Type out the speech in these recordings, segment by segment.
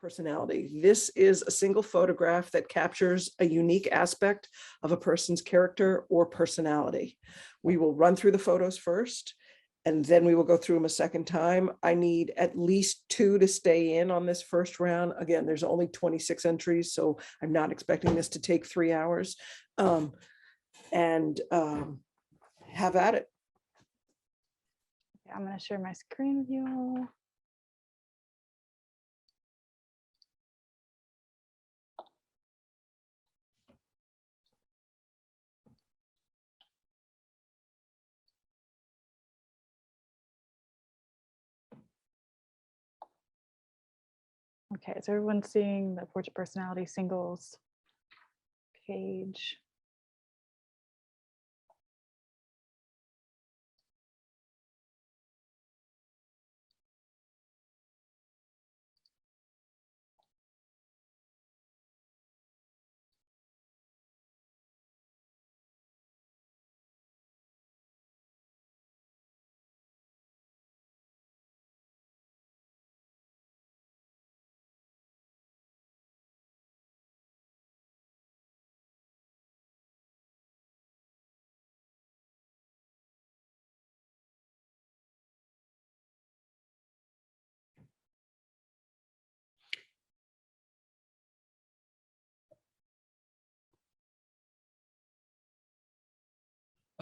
personality. This is a single photograph that captures a unique aspect of a person's character or personality. We will run through the photos first, and then we will go through them a second time. I need at least 2 to stay in on this first round. Again, there's only 26 entries, so I'm not expecting this to take 3 hours. Have at it. I'm going to share my screen with you all. Okay, so everyone's seeing the portrait personality singles page.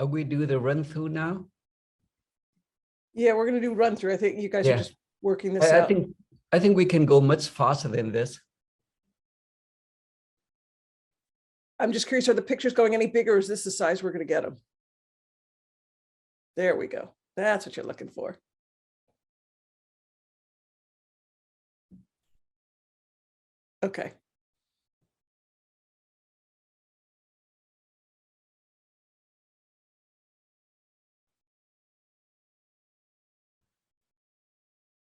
We do the run through now? Yeah, we're going to do run through. I think you guys are just working this I out. think we can go much faster than this. I'm just curious, are the pictures going any bigger, or is this the size we're going to get them? There we go. That's what you're looking for. Okay.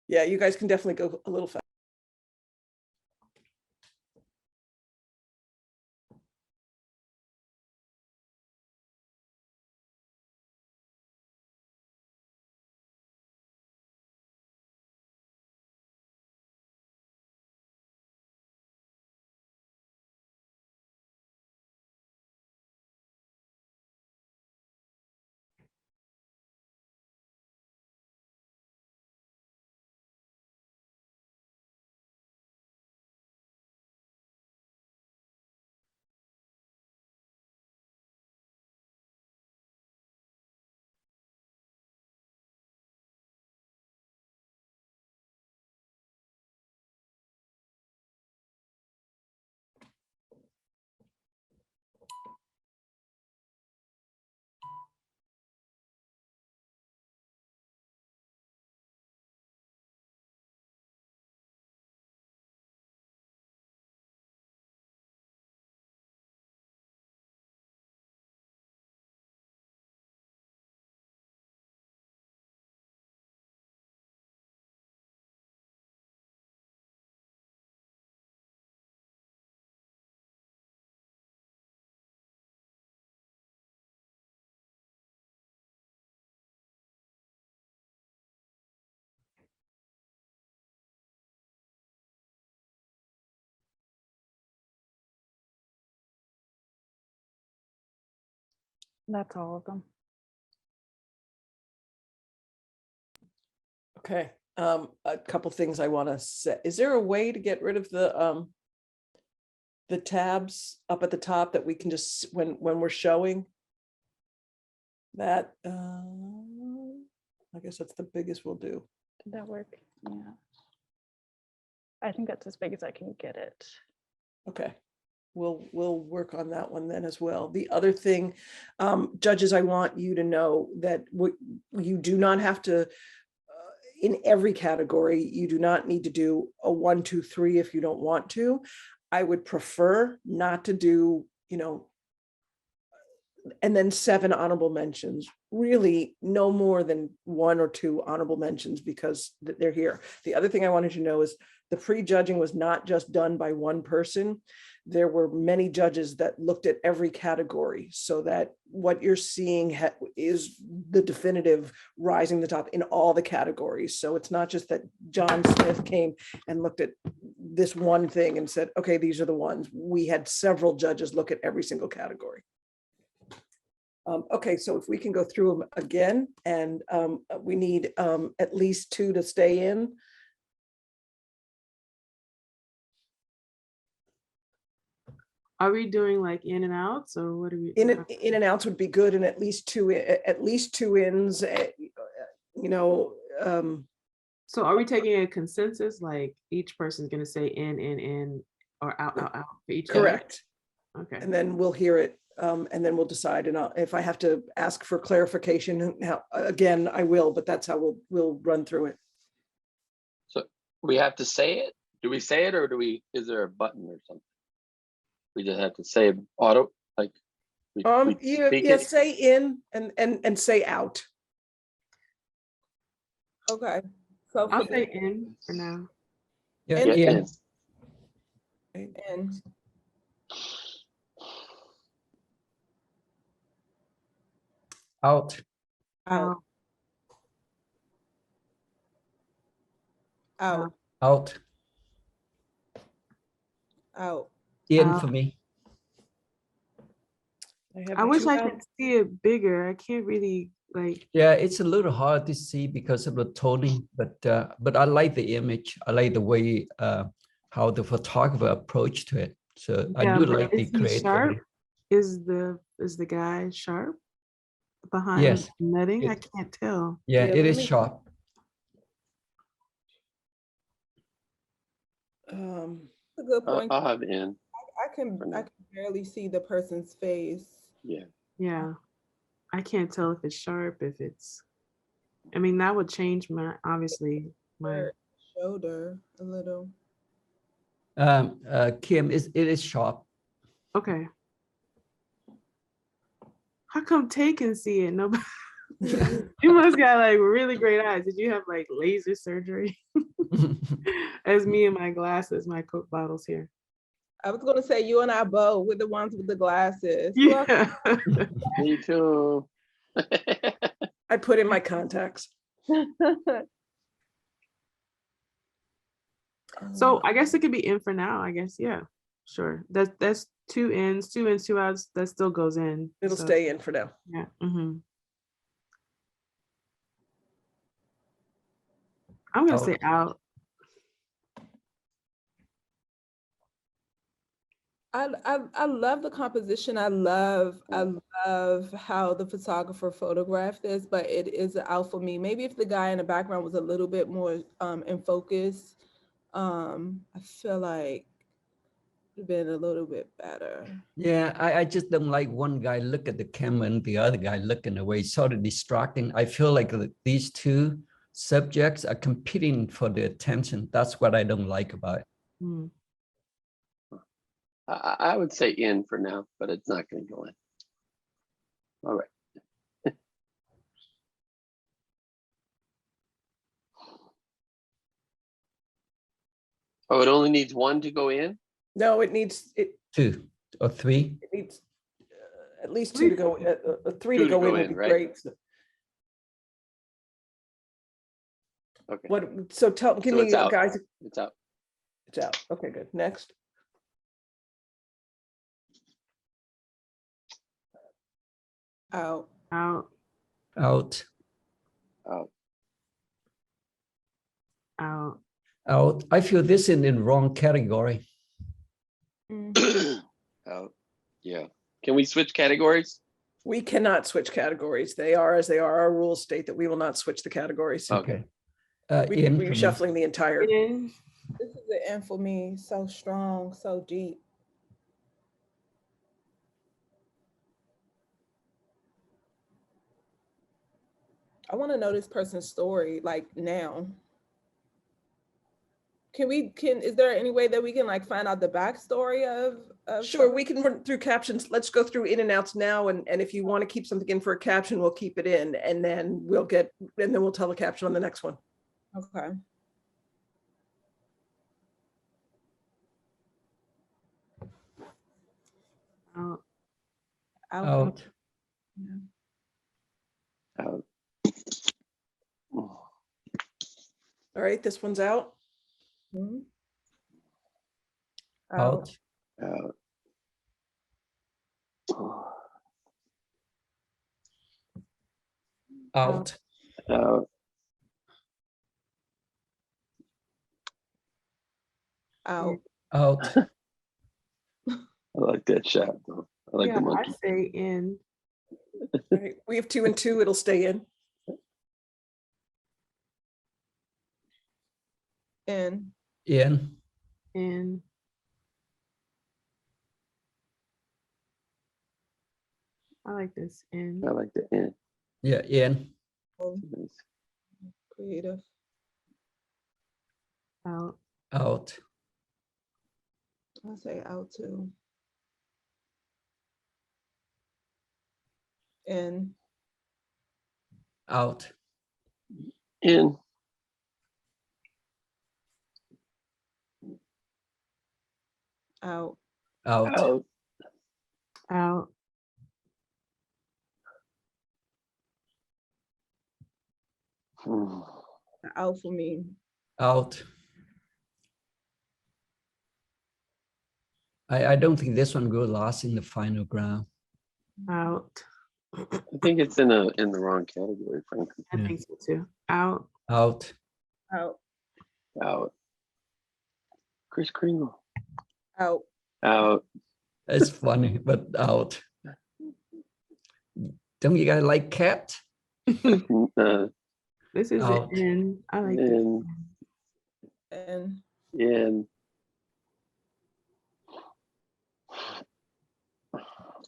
Yeah, you guys can definitely go a little fast. That's all of them. Okay. A couple things I want to say. Is there a way to get rid of the tabs up at the top that we can just, when we're showing that, I guess that's the biggest we'll do. Did that work? Yeah. I think that's as big as I can get it. Okay. We'll work on that one then as well. The other thing, judges, I want you to know that you do not have to, in every category, you do not need to do a 1, 2, 3 if you don't want to. I would prefer not to do, and then 7 honorable mentions, really no more than 1 or 2 honorable mentions, because they're here. The other thing I wanted you to know is the prejudging was not just done by one person. There were many judges that looked at every category, so that what you're seeing is the definitive rising to the top in all the categories. So it's not just that John Smith came and looked at this one thing and said, okay, these are the ones. We had several judges look at every single category. Okay, so if we can go through them again, and we need at least 2 to stay in. Are we doing like in and outs, or what are we? In and outs would be good, and at least two ins. You know. So are we taking a consensus, like each person's going to say in, or out for each? Correct. Judge? Okay. And then we'll hear it, and then we'll decide. And if I have to ask for clarification, again, I will. But that's how we'll run through it. So we have to say it. Do we say it, or do we? Is there a button or something? We just have to say auto, like. Yeah, say in and say out. Okay. So I'll say in for now. Yeah, And- yeah. and Out, out, out, out, out. in Out. for me. I wish I could see it bigger. I can't really like. Yeah, it's a little hard to see because of the toning, but I like the image. I like the way how the photographer approached to it. So I Yeah, do but like the is he sharp? creativity. Is the guy sharp behind Yes. the netting? I It- can't tell. Yeah, Yeah, it let is me- sharp. That's a good point. I'll have in. I can barely see the person's face. Yeah. Yeah, I can't tell if it's sharp. If it's, I mean, that would change my obviously my. Or shoulder a little. Kim, it is sharp. Okay. How come Tay can see it? Nobody. You must got like really great eyes. Did you have like laser surgery? As me and my glasses, my Coke bottles here. I was gonna say you and I both. We're the ones with the glasses. Well, Yeah. Me too. I put in my contacts. So I guess it could be in for now. I guess, yeah, sure. That's 2 ins, 2 ins, 2 outs. That still goes in. It'll so, stay in for now. Yeah. Mm-hmm. I'm gonna say out. I love the composition. I love how the photographer photographed this, but it is out for me. Maybe if the guy in the background was a little bit more in focus, I feel like it'd been a little bit better. Yeah, I just don't like one guy look at the camera and the other guy looking away. It's sort of distracting. I feel like these two subjects are competing for the attention. That's what I don't like about it. Mm. I would say in for now, but it's not going to go in. All right. Oh, it only needs 1 to go in? No, it needs 2 or 3. it needs at least 2 to go. 3 to go in would be right? great. Okay. What? So give So me, it's out. guys. It's out. It's out. Okay, good. Next. Out. Out. Out, Out. Out. out. I feel this in the wrong category. Out. Yeah. Can we switch categories? We cannot switch categories. They are as they are. Our rules state that we will not switch the categories. Okay. In for We're me. shuffling the entire. In. This is the end for me. So strong, so deep. I want to know this person's story like now. Is there any way that we can like find out the backstory of Sure, we can run through captions. Let's go through in and outs now. And if you want to keep something in for a caption, we'll keep it in, and then we'll tell the caption on the next one. Okay. Out. Out. Out. All right, this one's out. Mhm. Out. Out. Out. Out. Out. Out. I like that shot though. I like Yeah, the I monkey. say in. All right, we have 2 and 2, it'll stay in. In. In. In. I like this in. I like the end. Yeah, in. Creative. Out. Out. I'll say out too. In. Out. In. Out. Out. Out. Out. Out for me. Out. I don't think this one will last in the final round. Out. I think it's in the wrong category, frankly. I Yeah. think so too. Out. Out. Out. Out. Chris Kringle. Out. Out. It's funny, but out. Don't you guys like cat? This is Out. an in. I like In. In. In.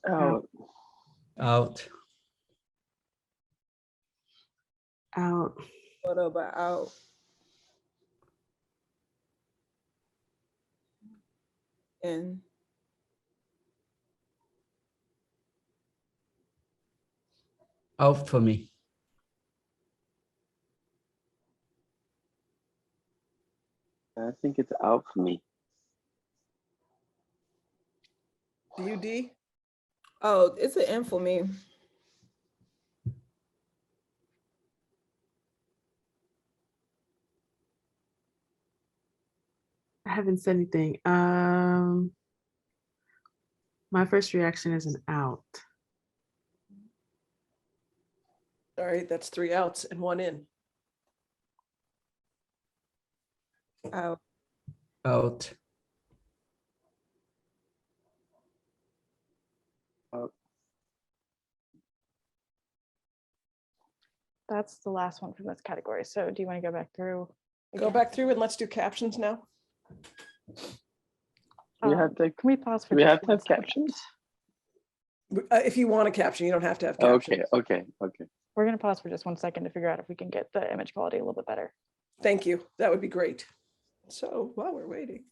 Out. Out. out. What about out? In. Out for me. I think it's out for me. Do you, D? Oh, it's an in for me. I haven't said anything. My first reaction is an out. All right, that's 3 outs and 1 in. Out. Out. That's the last one from this category. So do you want to go back through? Go again? back through and let's do captions now. You have to. Can we pause for Do we just have to 1 have second? captions? If you want a caption, you don't have to have captions. Okay. We're going to pause for just 1 second to figure out if we can get the image quality a little bit better. Thank you. That would be great. So while we're waiting.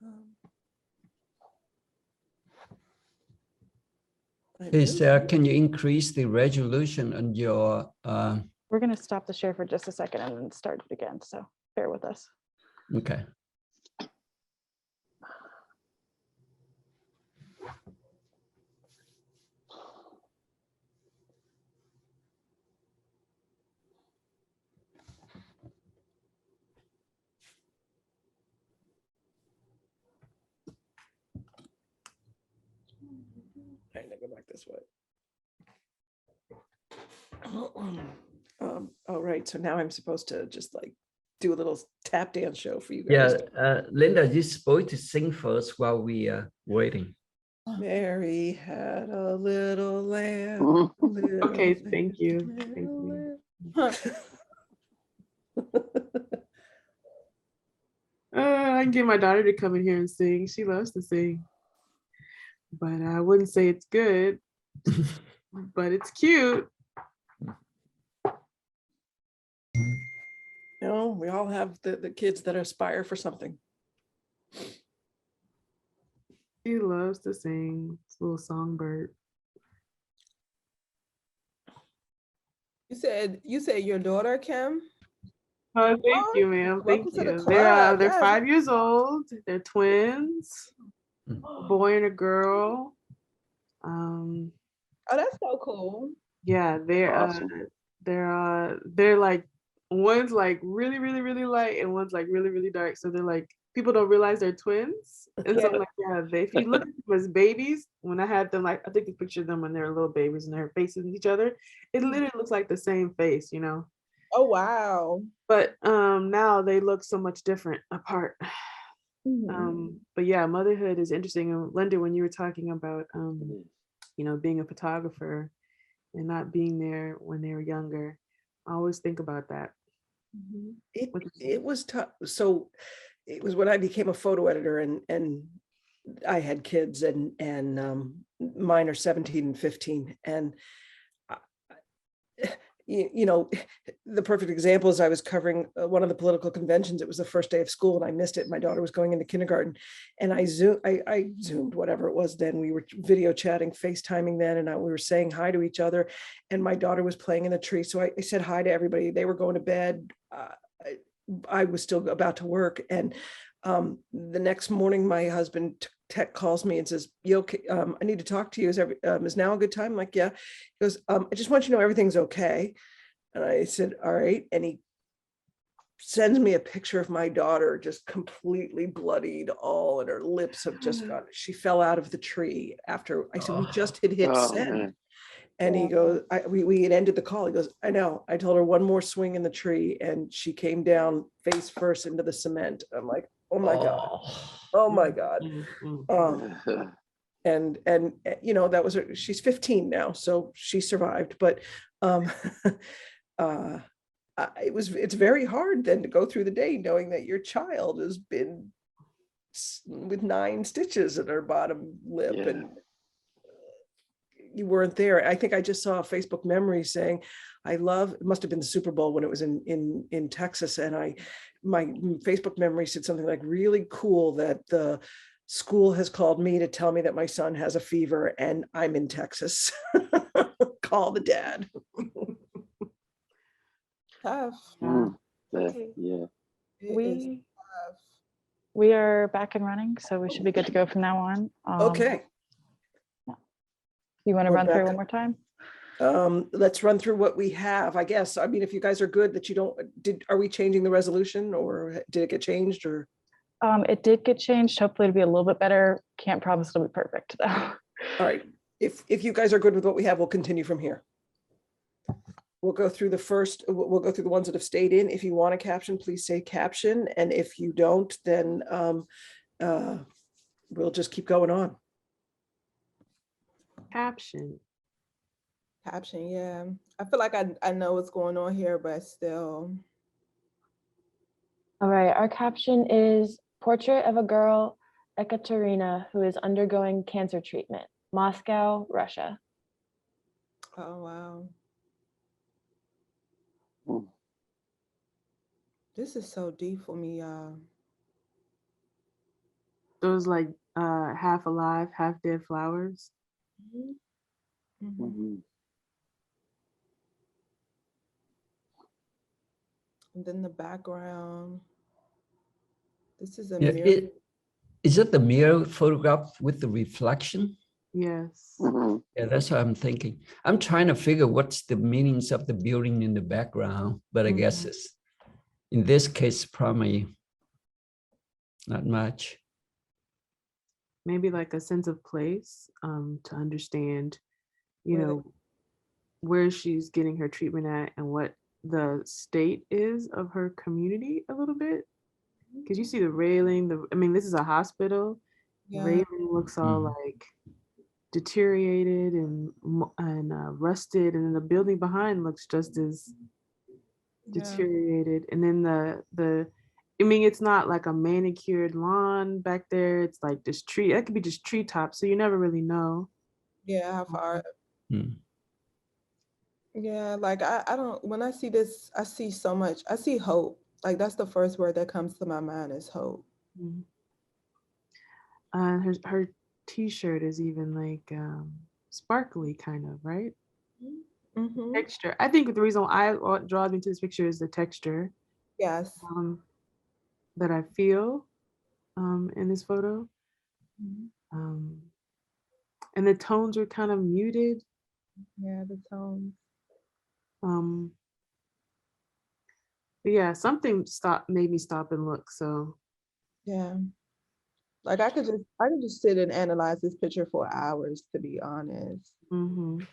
I Hey, really- Sarah, can you increase the resolution on your, We're going to stop the share for just a second and then start it again. So bear with us. okay. I need to go back this way. All right, so now I'm supposed to just like do a little tap dance show for you Yeah, guys. Linda, you're supposed to sing first while we are waiting. Mary had a little lamb. Okay, thank you. Thank you. I can get my daughter to come in here and sing. She loves to sing. But I wouldn't say it's good, but it's cute. No, we all have the kids that aspire for something. She loves to sing. It's a little songbird. You said your daughter, Kim? Oh, thank you, ma'am. Thank welcome to the you. club, They're yes. 5 years old. They're twins, Mm. a boy and a girl. Oh, that's so cool. Yeah, Awesome. they're like, one's like really, really, really light and one's like really, really dark. So they're like, people don't realize they're twins. And so I'm like, yeah, if you look at them as babies, when I had them, like I took a picture of them when they were little babies and they're facing each other, it literally looks like the same face, you know. Oh, wow. But now they look so much different apart. Mhm. But yeah, motherhood is interesting. And Linda, when you were talking about you know, being a photographer and not being there when they were younger, I always think about that. Mhm. It was tough. So it was when I became a photo editor and I had kids and mine are 17 and 15. And you know, the perfect example is I was covering one of the political conventions. It was the first day of school and I missed it. My daughter was going into kindergarten and I zoomed whatever it was then. We were video chatting, FaceTiming then, and we were saying hi to each other. And my daughter was playing in the tree. So I said hi to everybody. They were going to bed. I was still about to work. And the next morning, my husband tech calls me and says, "You okay? I need to talk to you. Is now a good time?" I'm like, yeah. He goes, "I just want you to know everything's okay." And I said, "All right." And he sends me a picture of my daughter just completely bloodied, all, and her lips have just gone. She fell out of the tree after I said, "We just had hit Oh, send." man. And he goes, we had ended the call. He goes, "I know. I told her one more swing in the tree and she came down face first into the cement." I'm like, oh my God. Oh my God. And you know, that was her, she's 15 now, so she survived. But uh, it's very hard then to go through the day knowing that your child has been with 9 stitches in her bottom lip Yeah. and you weren't there. I think I just saw a Facebook memory saying, it must have been the Super Bowl when it was in Texas. And my Facebook memory said something like, "Really cool that the school has called me to tell me that my son has a fever and I'm in Texas." Call the dad. Tough. Okay. Yeah. It is We tough. we are back and running, so we should be good to go from now on. Okay. You want to We're run back through up. one more time? Let's run through what we have, I guess. I mean, if you guys are good that you don't, are we changing the resolution or did it get changed or? It did get changed. Hopefully it'll be a little bit better. Can't promise it'll be perfect though. All right, if you guys are good with what we have, we'll continue from here. We'll go through we'll go through the ones that have stayed in. If you want a caption, please say caption. And if you don't, then we'll just keep going on. Caption. Caption, yeah. I feel like I know what's going on here, but still. All right, our caption is Portrait of a Girl, Ekaterina, who is undergoing cancer treatment, Moscow, Russia. Oh, wow. Mm. This is so deep for me, y'all. Those like half alive, half dead flowers. Mhm. Mhm. Mhm. And then the background. This is a Yeah, mirror. is it the mirror photograph with the reflection? Yes. Mhm. Yeah, that's what I'm thinking. I'm trying to figure what's the meanings of the building in the background, but I guess it's, in this case, probably not much. Maybe like a sense of place, to understand, you Where know, where she's getting her treatment at and what the state is of her community a little bit. Because you see the railing, I mean, this is a hospital. Yeah. Railing looks all like deteriorated and rusted, and then the building behind looks just as deteriorated. And then I mean, it's not like a manicured lawn back there. It's like this tree. That could be just treetops, so you never really know. Yeah, how far? Hmm. Yeah, like I don't, when I see this, I see so much. I see hope. Like that's the first word that comes to my mind is hope. Mhm. Her t-shirt is even like sparkly kind of, right? Mm-hmm. Texture. I think the reason I draw me to this picture is the texture Yes. that I feel in this photo. Mhm. And the tones are kind of muted. Yeah, the tone. But yeah, something made me stop and look. So Yeah. Like I could just sit and analyze this picture for hours, to be honest. mhm.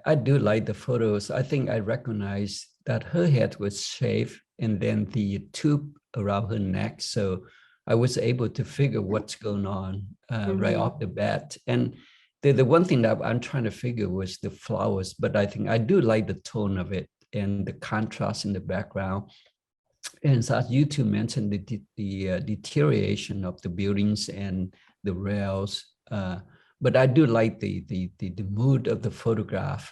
I do like the photos. I think I recognize that her head was shaved and then the tube around her neck. So I was able to figure what's going on right Mhm. off the bat. And the one thing that I'm trying to figure was the flowers, but I think I do like the tone of it and the contrast in the background. And so as you two mentioned, the deterioration of the buildings and the rails, but I do like the mood of the photograph.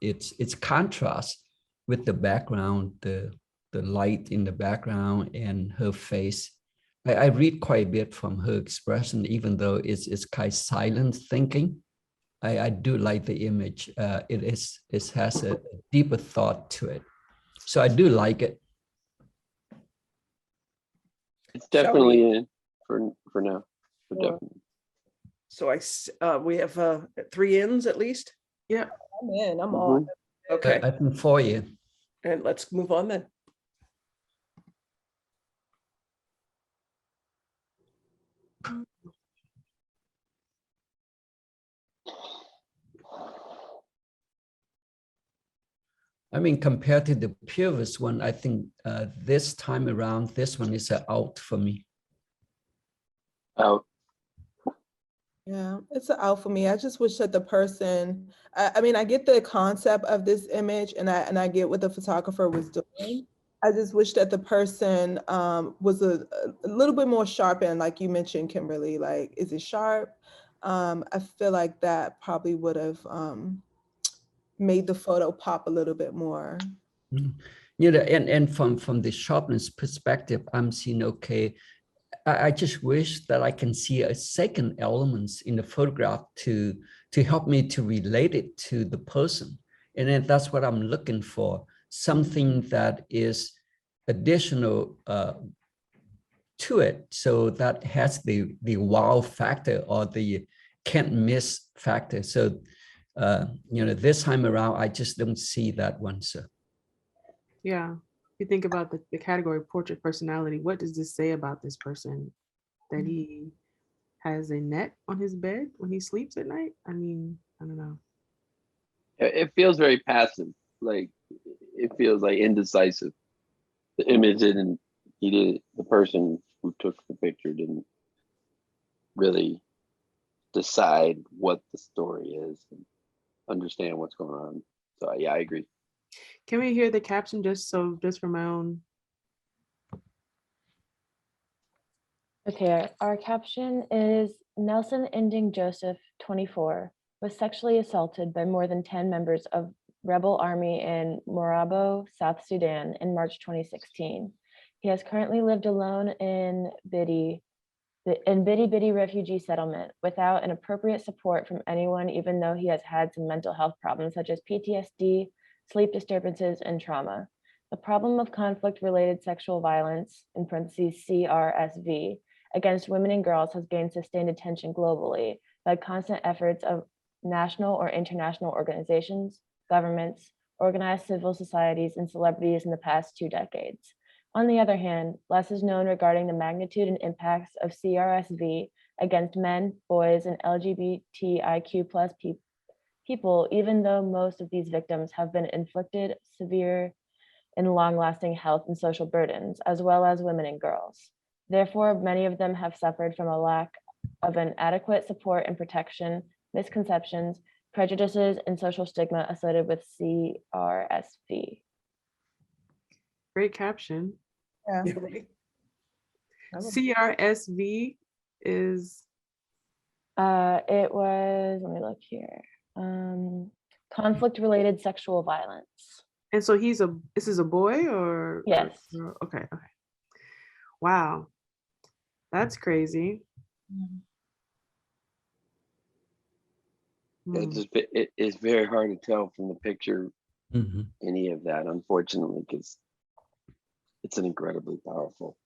It's contrast with the background, the light in the background and her face. I read quite a bit from her expression, even though it's kind of silent thinking. I do like the image. It has a deeper thought to it. So I do like it. It's Shall we- definitely in for now. For Sure. definitely. So we have 3 ins at least. Yep. I'm in, I'm Mhm. on. Okay, I think for you. and let's move on then. I mean, compared to the previous one, I think this time around, this one is an out for me. Out. Yeah, it's an out for me. I just wish that the person, I mean, I get the concept of this image and I get what the photographer was doing. I just wish that the person was a little bit more sharp and like you mentioned, Kimberly, like, is it sharp? I feel like that probably would have made the photo pop a little bit more. You know, and from the sharpness perspective, I'm seeing, okay, I just wish that I can see a second elements in the photograph to help me to relate it to the person. And then that's what I'm looking for, something that is additional to it. So that has the wow factor or the can't miss factor. So, you know, this time around, I just don't see that one, so. Yeah. You think about the category portrait personality. What does this say about this person? That he has a net on his bed when he sleeps at night? I mean, I don't know. It feels very passive. Like it feels like indecisive. The image didn't. He did. The person who took the picture didn't really decide what the story is and understand what's going on. So yeah, I agree. Can we hear the caption just for my own? Okay, our caption is Nelson Ending Joseph, 24, was sexually assaulted by more than 10 members of rebel army in Morabo, South Sudan in March 2016. He has currently lived alone in Bidi refugee settlement without an appropriate support from anyone, even though he has had some mental health problems such as PTSD, sleep disturbances, and trauma. The problem of conflict-related sexual violence, in parentheses CRSV, against women and girls has gained sustained attention globally by constant efforts of national or international organizations, governments, organized civil societies, and celebrities in the past 2 decades. On the other hand, less is known regarding the magnitude and impacts of CRSV against men, boys, and LGBTIQ+ people, even though most of these victims have been inflicted severe and long-lasting health and social burdens, as well as women and girls. Therefore, many of them have suffered from a lack of an adequate support and protection, misconceptions, prejudices, and social stigma associated with CRSV. Great caption. Yeah. Yeah, right. CRSV is It was, let me look here. Conflict-related sexual violence. and so this is a boy or Yes. okay. Wow. That's crazy. It is very hard to tell from the picture Mhm. any of that, unfortunately, because it's an incredibly powerful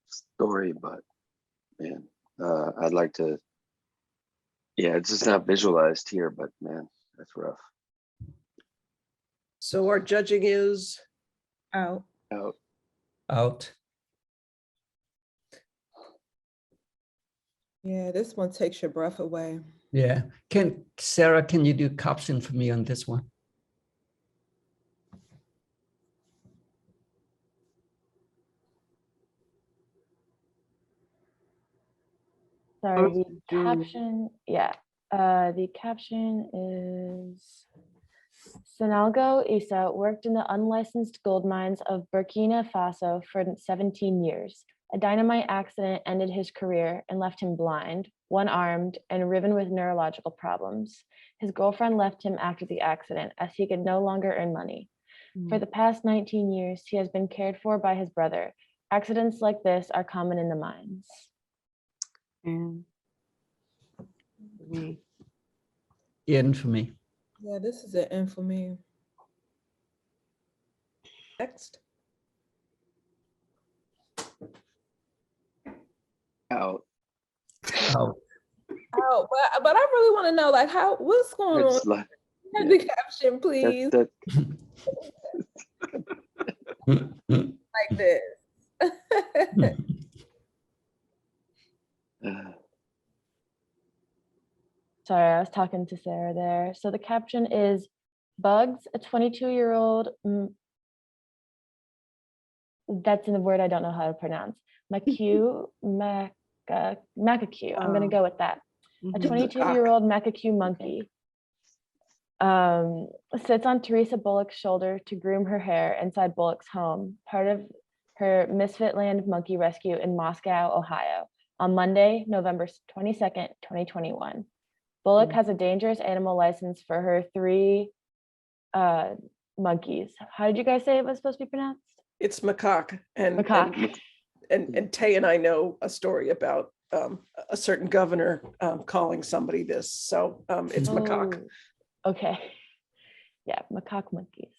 story. But man, I'd like to. Yeah, it's just not visualized here, but man, that's rough. So our judging is, Out. Out. Out. Yeah, this one takes your breath away. Yeah. Sarah, can you do caption for me on this one? Sorry, Oh, the June. caption, yeah. The caption is Sinalgo Issa worked in the unlicensed gold mines of Burkina Faso for 17 years. A dynamite accident ended his career and left him blind, one-armed, and riven with neurological problems. His girlfriend left him after the accident as he could no longer earn money. For the past 19 years, he has been cared for by his brother. Accidents like this are common in the mines. And me. In for me. Yeah, this is an N for me. next. Out. Out. Oh, but I really want to know, like, what's going on? It's like, Have yeah. the caption, please, that, like this. Sorry, I was talking to Sarah there. So the caption is Bugs, a 22-year-old, that's in the word I don't know how to pronounce, Macaque. I'm going to go with that. A Mhm. 22-year-old macaque monkey sits on Teresa Bullock's shoulder to groom her hair inside Bullock's home, part of her Misfit Land monkey rescue in Moscow, Ohio, on Monday, November 22nd, 2021. Bullock has a dangerous animal license for her 3 monkeys. How did you guys say it was supposed to be pronounced? It's macaque. Macaque. And Tay and I know a story about a certain governor calling somebody this. So it's macaque. Oh, okay. Yeah, macaque monkeys.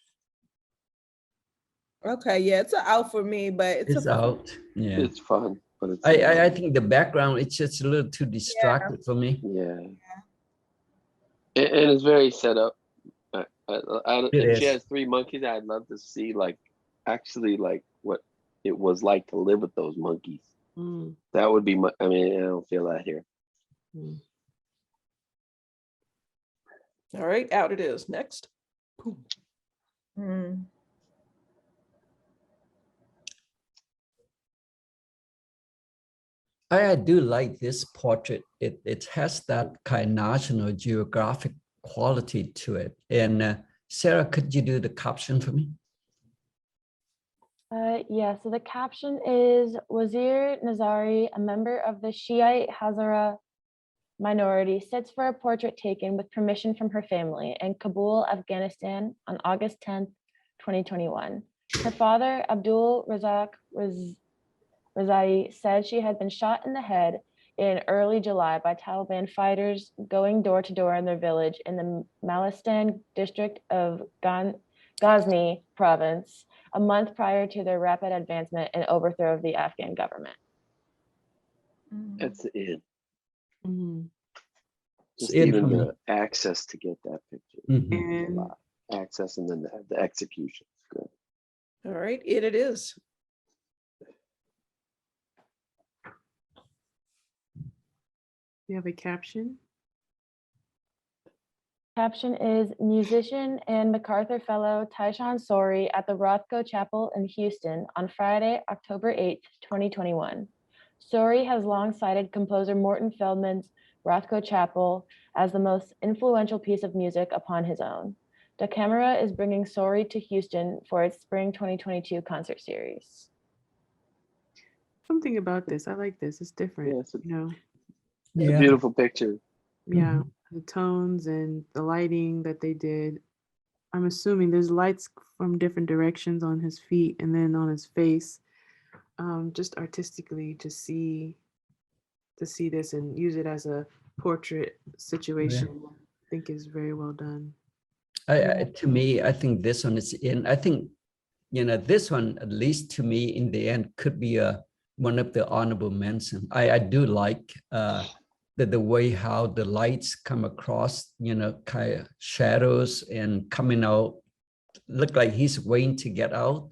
Okay, yeah, it's an out for me, but It's out. Yeah. it's fun, but it's I think the background, it's just a little too distracted for me. yeah. And it's very set up. If she is. has 3 monkeys, I'd love to see like actually like what it was like to live with those monkeys. Mm. That would be I mean, I don't feel that here. Mm. All right, out it is. Next. Mm. I do like this portrait. It has that kind of National Geographic quality to it. And Sarah, could you do the caption for me? Yeah, so the caption is Wazir Nazari, a member of the Shiite Hazara minority, sits for a portrait taken with permission from her family in Kabul, Afghanistan on August 10th, 2021. Her father, Abdul Razak Razai, said she had been shot in the head in early July by Taliban fighters going door to door in their village in the Malistan district of Ghazni province, a month prior to their rapid advancement and overthrow of the Afghan government. That's it. Mhm. Just in even for me. the access to get that picture. Mhm. A And lot. Access and then the execution. Good. All right, it is. you have a caption. Caption is musician and MacArthur Fellow Tyshawn Sorey at the Rothko Chapel in Houston on Friday, October 8th, 2021. Sorey has long cited composer Morton Feldman's Rothko Chapel as the most influential piece of music upon his own. Da Camera is bringing Sorey to Houston for its spring 2022 concert series. Something about this. I like this. It's different. Yeah, it's a Yeah. beautiful picture. Yeah, the tones and the lighting that they did. I'm assuming there's lights from different directions on his feet and then on his face. Just artistically to see this and use it as a portrait situation, I think is very well done. To me, I think this one is in. I think, this one, at least to me, in the end, could be one of the honorable mention. I do like the way how the lights come across, you know, kind of shadows and coming out, look like he's waiting to get out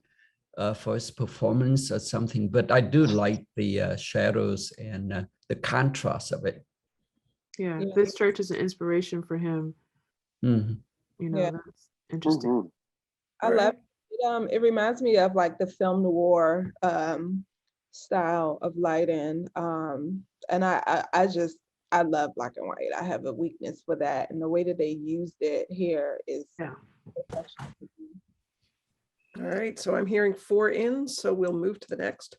for his performance or something. But I do like the shadows and the contrast of it. Yeah, Yeah. this church is an inspiration for him. Mhm. You know, Yeah. that's interesting. Mhm. I love it. It reminds me of like the film noir style of lighting. And I love black and white. I have a weakness for that. And the way that they used it here is Yeah. perfection. All right, so I'm hearing 4 in, so we'll move to the next.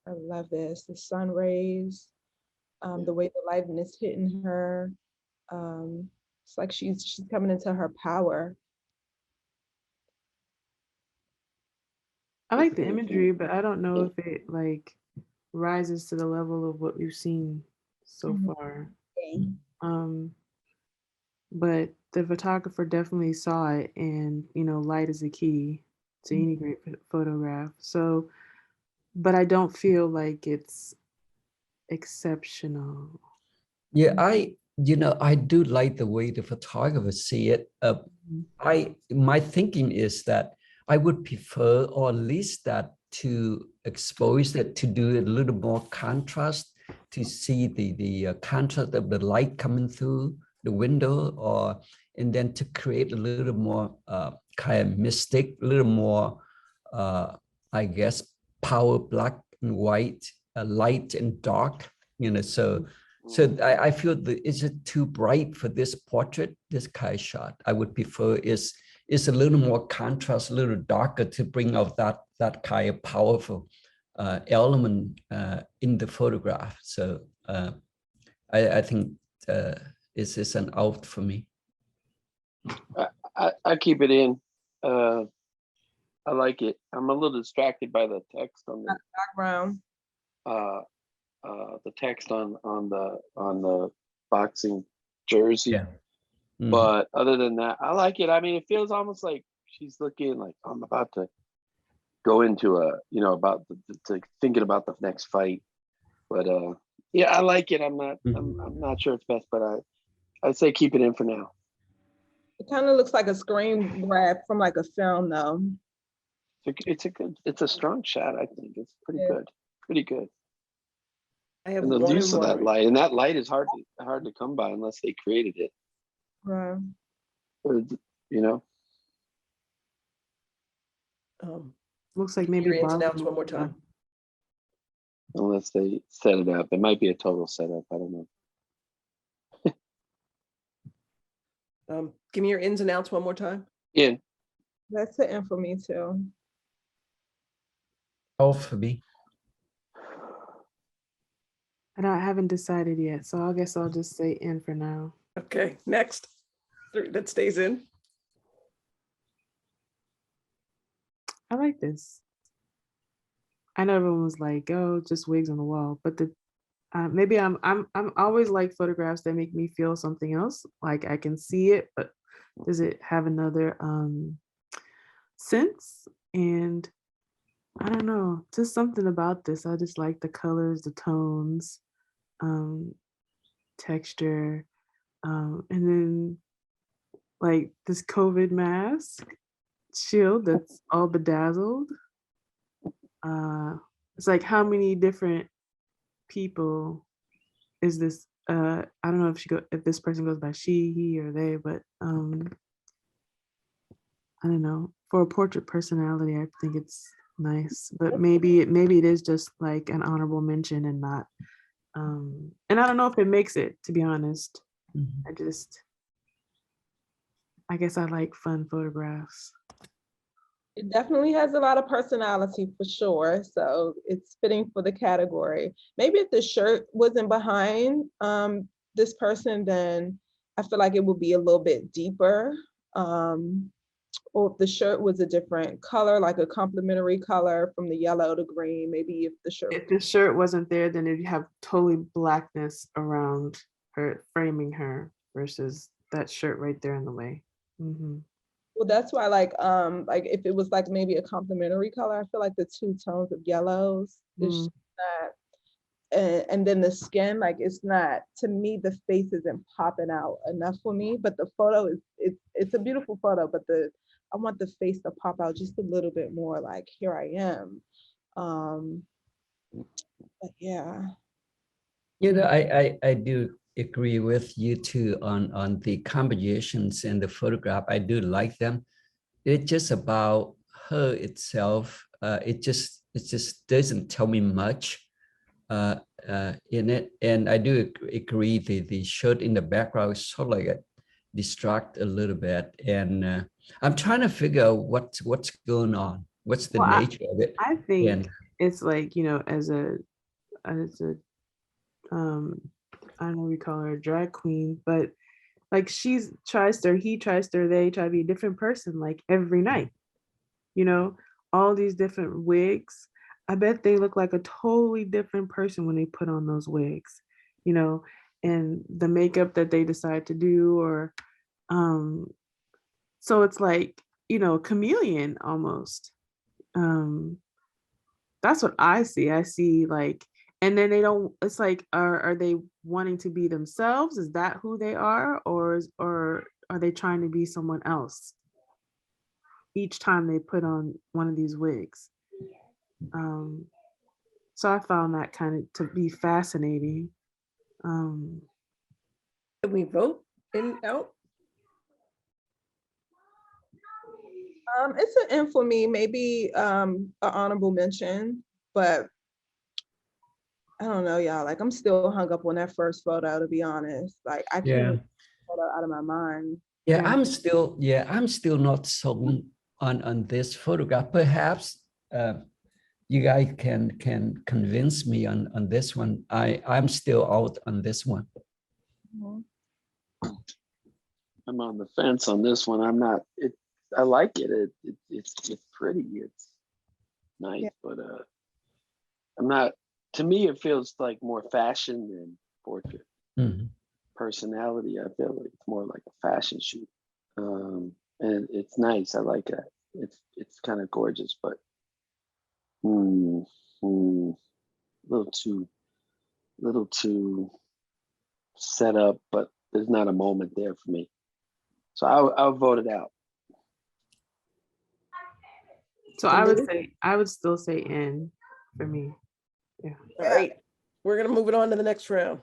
I love this. The sun rays, the way the lighting is hitting her. It's like she's coming into her power. I like the imagery, but I don't know if it like rises to the level of what we've seen so Mhm. far. But the photographer definitely saw it, and you know, light is a key to any great photograph. So, but I don't feel like it's exceptional. Yeah, I do like the way the photographers see it. My thinking is that I would prefer, or at least that, to expose it, to do a little more contrast, to see the contrast of the light coming through the window, and then to create a little more kind of mystic, a little more, I guess, power, black and white, light and dark, you know, so I feel that is it too bright for this portrait, this kind of shot. I would prefer is a little more contrast, a little darker, to bring out that kind of powerful element in the photograph. So I think this is an out for me. I keep it in. I like it. I'm a little distracted by the text on Background. the text on the boxing jersey. Yeah. Mhm. But other than that, I like it. I mean, it feels almost like she's looking like I'm about to go into a, you know, about to thinking about the next fight. But yeah, I like it. I'm not sure it's best, but I'd say keep it in for now. It kind of looks like a screen grab from like a film though. It's a strong shot. I think it's pretty Yeah. good. Pretty good. I have And the one use of more. that light, and that light is hard to come by unless they created it. Right. Or, you know. Looks like maybe Your ins and Barbara outs one more time. Unless they set it up. It might be a total setup. I don't know. Give me your ins and outs one more time. In. That's it for me too. All for me. And I haven't decided yet, so I guess I'll just say in for now. Okay, next. That stays in. I like this. I know everyone was like, "Oh, just wigs on the wall," but maybe I'm always like photographs that make me feel something else. Like I can see it, but does it have another sense? And I don't know, just something about this. I just like the colors, the tones, texture, and then like this COVID mask shield that's all bedazzled. It's like how many different people is this? I don't know if this person goes by she, he, or they, but I don't know. For a portrait personality, I think it's nice, but maybe it is just like an honorable mention and not. And I don't know if it makes it, to be honest. Mhm. I guess I like fun photographs. It definitely has a lot of personality for sure. So it's fitting for the category. Maybe if the shirt wasn't behind this person, then I feel like it would be a little bit deeper. Or if the shirt was a different color, like a complementary color from the yellow to green, maybe if the shirt. If the shirt wasn't there, then it'd have totally blackness around her, framing her, versus that shirt right there in the way. Mm-hmm. Well, that's why like if it was like maybe a complementary color, I feel like the two tones of yellows is and then the skin, like it's not, to me, the face isn't popping out enough for me, but the photo is, it's a beautiful photo, but I want the face to pop out just a little bit more, like here I am. But yeah. You know, I do agree with you too on the compositions and the photograph. I do like them. It's just about her itself. It just doesn't tell me much in it. And I do agree the shot in the background is sort of like a distract a little bit. And I'm trying to figure out what's going on. What's the Well, nature of it? I think And it's like, you know, as a I don't know, we call her a drag queen, but like he tries to, or they try to be a different person like every night, you know, all these different wigs. I bet they look like a totally different person when they put on those wigs, you know, and the makeup that they decide to do, or so it's like, you know, chameleon almost. That's what I see. I see like, and then they don't, it's like, are they wanting to be themselves? Is that who they are? Or are they trying to be someone else each time they put on one of these wigs? So I found that kind of to be fascinating. Can we vote in out? It's an in for me, maybe an honorable mention, but I don't know, y'all. Like I'm still hung up on that first photo, to be honest. Like I can't yeah. get that photo out of my mind. Yeah, Yeah. I'm still not sold on this photograph. Perhaps you guys can convince me on this one. I'm still out on this one. Mhm. I'm on the fence on this one. I'm not. I like it. It's pretty. It's nice, Yeah. but I'm not. To me, it feels like more fashion than portrait. Mhm. Personality, I feel like it's more like a fashion shoot, and it's nice. I like that. It's kind of gorgeous, but a little too set up. But there's not a moment there for me, so I'll vote it out. So I would still say in for me. Yeah. All right, we're gonna move it on to the next round.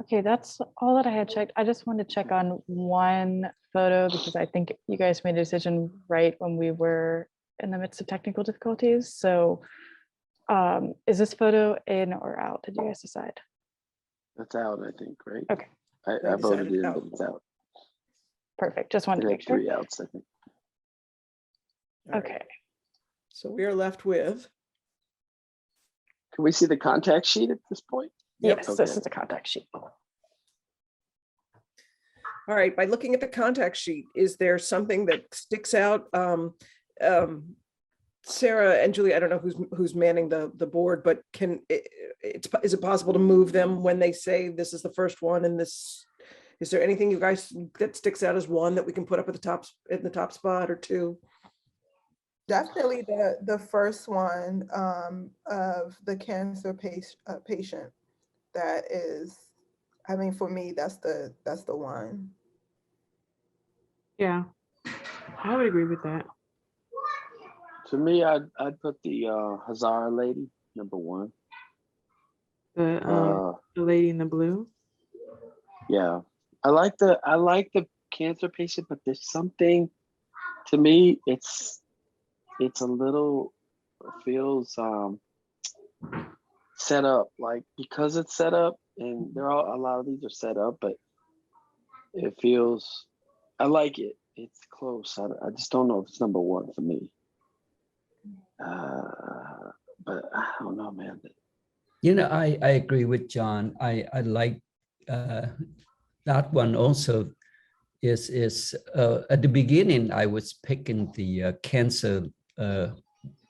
Okay, that's all that I had checked. I just wanted to check on one photo because I think you guys made a decision right when we were in the midst of technical difficulties. So is this photo in or out? Did you guys decide? That's out, I think, right? Okay. I voted in, out. but it's out. Perfect. Just wanted It to had make sure. 3 outs, I think. All right, Okay. so we are left with, Can we see the contact sheet at this point? Yep. Yes, Okay. this is the contact sheet. all right, by looking at the contact sheet, is there something that sticks out? Sarah and Julie, I don't know who's manning the board, but is it possible to move them when they say this is the first one and this, is there anything you guys that sticks out as one that we can put up at the top, in the top spot, or two? Definitely the first one of the cancer patient. That is, I mean, for me, that's the one. Yeah. I would agree with that. To me, I'd put the Hazara lady, number 1. The lady in the blue. Yeah, I like the cancer patient, but there's something, to me, it's a little, feels set up, like because it's set up, and a lot of these are set up, but it feels, I like it. It's close. I just don't know if it's number 1 for me. But I don't know, man. You know, I agree with John. I like that one also. Is at the beginning I was picking the cancer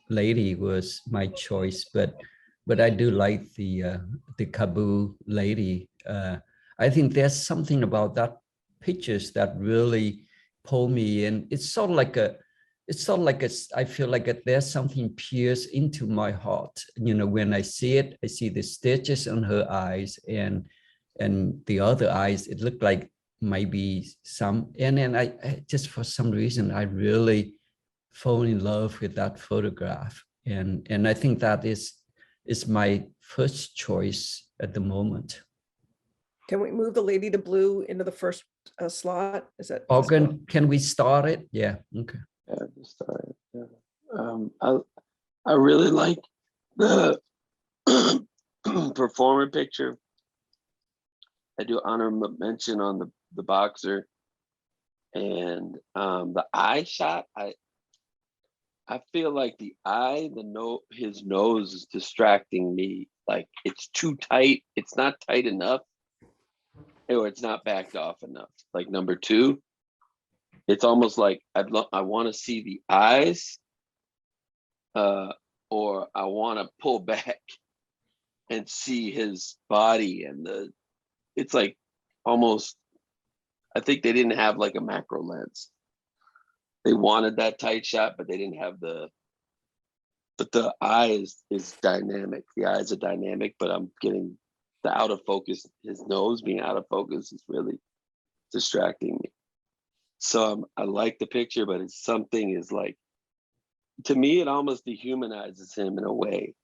lady was my choice, but I do like the Kabul lady. I think there's something about that pictures that really pull me in. It's sort of like it's sort of like I feel like there's something pierced into my heart. You know, when I see it, I see the stitches on her eyes and the other eyes, it looked like maybe some, and then I just, for some reason, I really fall in love with that photograph. And I think that is my first choice at the moment. Can we move the lady to blue into the first slot? Is that possible? Organ, can we start it? Yeah, okay. Yeah, just started. Yeah. I really like the performer picture. I do honorable mention on the boxer, and the eye shot. I feel like the eye, his nose is distracting me. Like it's too tight. It's not tight enough, or it's not backed off enough. Like number 2, it's almost like I want to see the eyes, or I want to pull back and see his body, and it's like almost, I think they didn't have like a macro lens. They wanted that tight shot, but they didn't have but the eye is dynamic. The eyes are dynamic, but I'm getting the out of focus, his nose being out of focus is really distracting me. So I like the picture, but it's something is like, to me, it almost dehumanizes him in a way.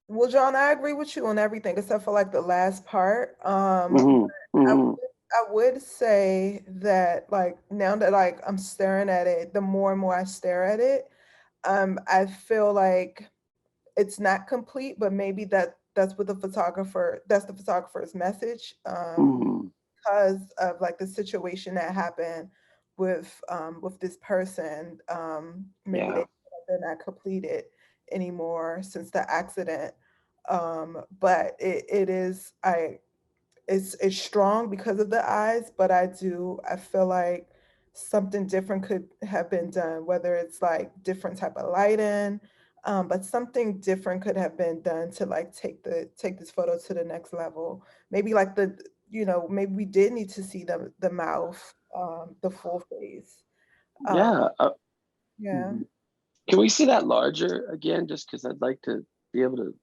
Well, John, I agree with you on everything except for like the last part. I would say that like now that like I'm staring at it, the more and more I stare at it, I feel like it's not complete, but maybe that's what the photographer's message, because of like the situation that happened with this person. Maybe Yeah. they're not completed anymore since the accident. But it is it's strong because of the eyes, but I feel like something different could have been done, whether it's like different type of lighting, but something different could have been done to like take this photo to the next level. Maybe like maybe we did need to see the mouth, the full face. Yeah. Yeah. Can we see that larger again? Just because I'd like to be able to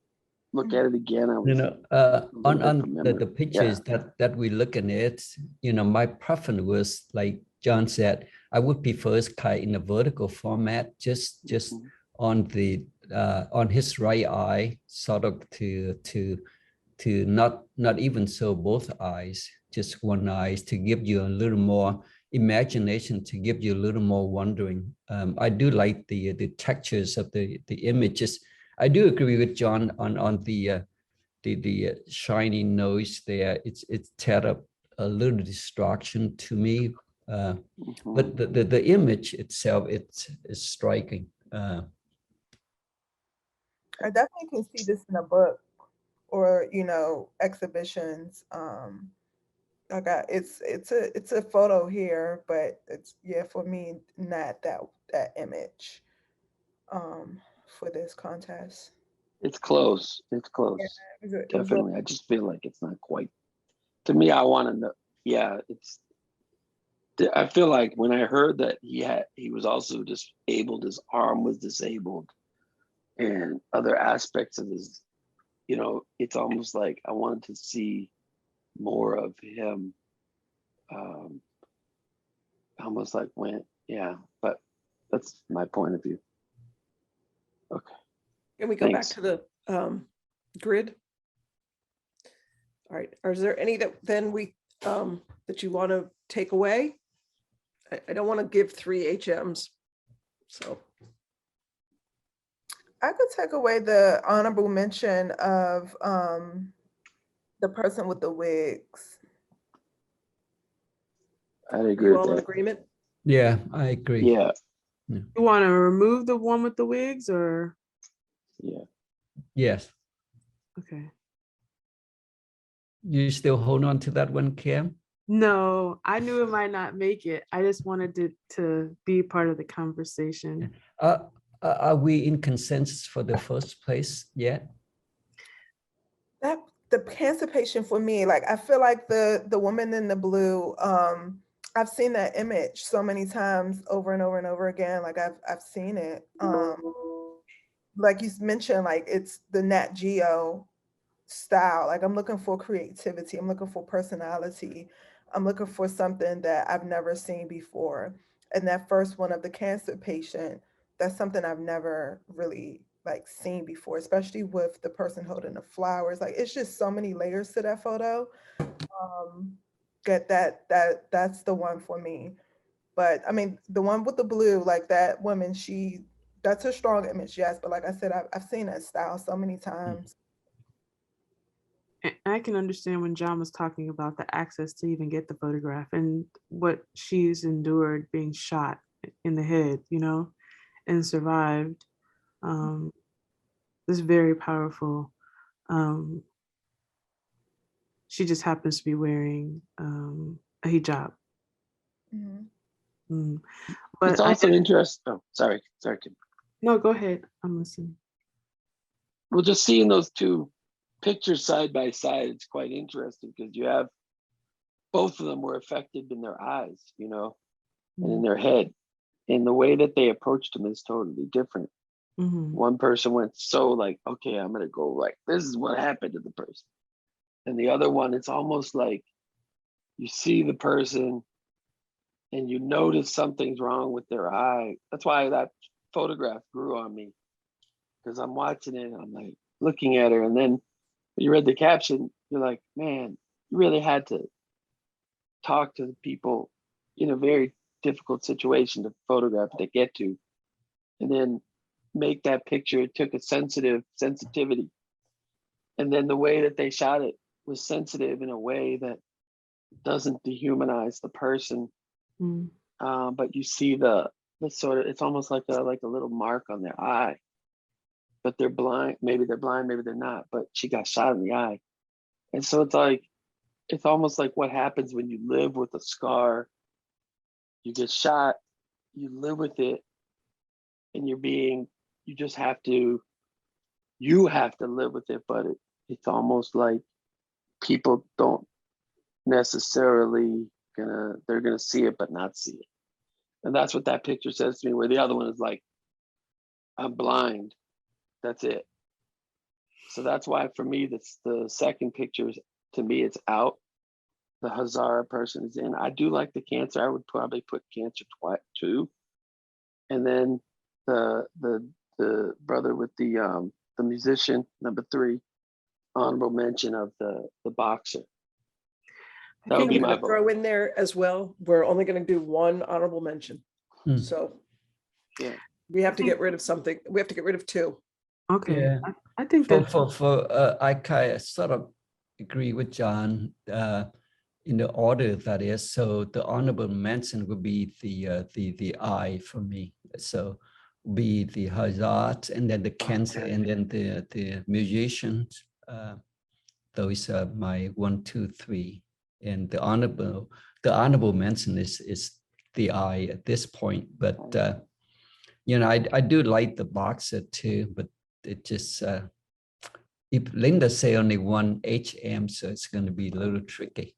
look at it again. You know, on the pictures that we look at it, you know, my preference was, like John said, I would prefer it's kind of in a vertical format, just on the on his right eye, sort of to not even so both eyes, just one eye, to give you a little more imagination, to give you a little more wondering. I do like the textures of the images. I do agree with John on the shiny nose there. It's set up a little distraction to me, but the image itself, it's striking. I definitely can see this in a book or exhibitions. It's a photo here, but it's, yeah, for me, not that image for this contest. It's close. It's close. Yeah, Definitely. I just feel like it's not quite. To me, I want to know. Yeah, I feel like when I heard that he was also disabled, his arm was disabled, and other aspects of his, it's almost like I wanted to see more of him. Almost like but that's my point of view. Okay. Can we go back to the grid? All right. Is there any that then that you want to take away? I don't want to give 3 HMs. So I could take away the honorable mention of the person with the wigs. I agree you with all in that. agreement? Yeah, I agree. Yeah. You want to remove the one with the wigs, or? Yeah. Yes. Okay. You still hold on to that one, Cam? No, I knew it might not make it. I just wanted it to be part of the conversation. Are we in consensus for the first place yet? the cancer patient for me, like I feel like the woman in the blue, I've seen that image so many times over and over and over again. Like I've seen it. Like you mentioned, like it's the Nat Geo style. Like I'm looking for creativity. I'm looking for personality. I'm looking for something that I've never seen before. And that first one of the cancer patient, that's something I've never really like seen before, especially with the person holding the flowers. Like it's just so many layers to that photo. That's the one for me. But I mean, the one with the blue, like that woman, that's a strong image, yes. But like I said, I've seen that style so many times. And I can understand when John was talking about the access to even get the photograph and what she's endured being shot in the head, you know, and survived. It's very powerful. She just happens to be wearing a hijab. But It's also interesting. Oh, sorry, Kim. No, go ahead. I'm listening. Well, just seeing those two pictures side by side, it's quite interesting because you have both of them were affected in their eyes, you know, and in their head. And the way that they approached them is totally different. One person went so like, okay, I'm gonna go like, this is what happened to the person. And the other one, it's almost like you see the person and you notice something's wrong with their eye. That's why that photograph grew on me, because I'm watching it and I'm like looking at her. And then when you read the caption, you're like, man, you really had to talk to the people in a very difficult situation to photograph, to get to, and then make that picture. It took a sensitivity. And then the way that they shot it was sensitive in a way that doesn't dehumanize the person. But you see the sort of, it's almost like a little mark on their eye, but they're blind. Maybe they're blind, maybe they're not, but she got shot in the eye. And so it's like, it's almost like what happens when you live with a scar. You get shot, you live with it, and you just have to live with it. But it's almost like people don't necessarily they're gonna see it but not see it. And that's what that picture says to me, where the other one is like, I'm blind, that's it. So that's why for me, that's the second picture is, to me, it's out. The Hazara person is in. I do like the cancer. I would probably put cancer too. And then the brother with the musician, number 3, honorable mention of the boxer. That would be my vote. Throw in there as well. We're only going to do one honorable mention. So yeah, we have to get rid of something. We have to get rid of 2. Okay. Yeah. I think that I kind of sort of agree with John in the order that is. So the honorable mention would be the eye for me. So be the hazard, and then the cancer, and then the musicians. Those are my 1, 2, 3. And the honorable mention is the eye at this point. But you know, I do like the boxer too, but it just if Linda say only 1 HM, so it's going to be a little tricky.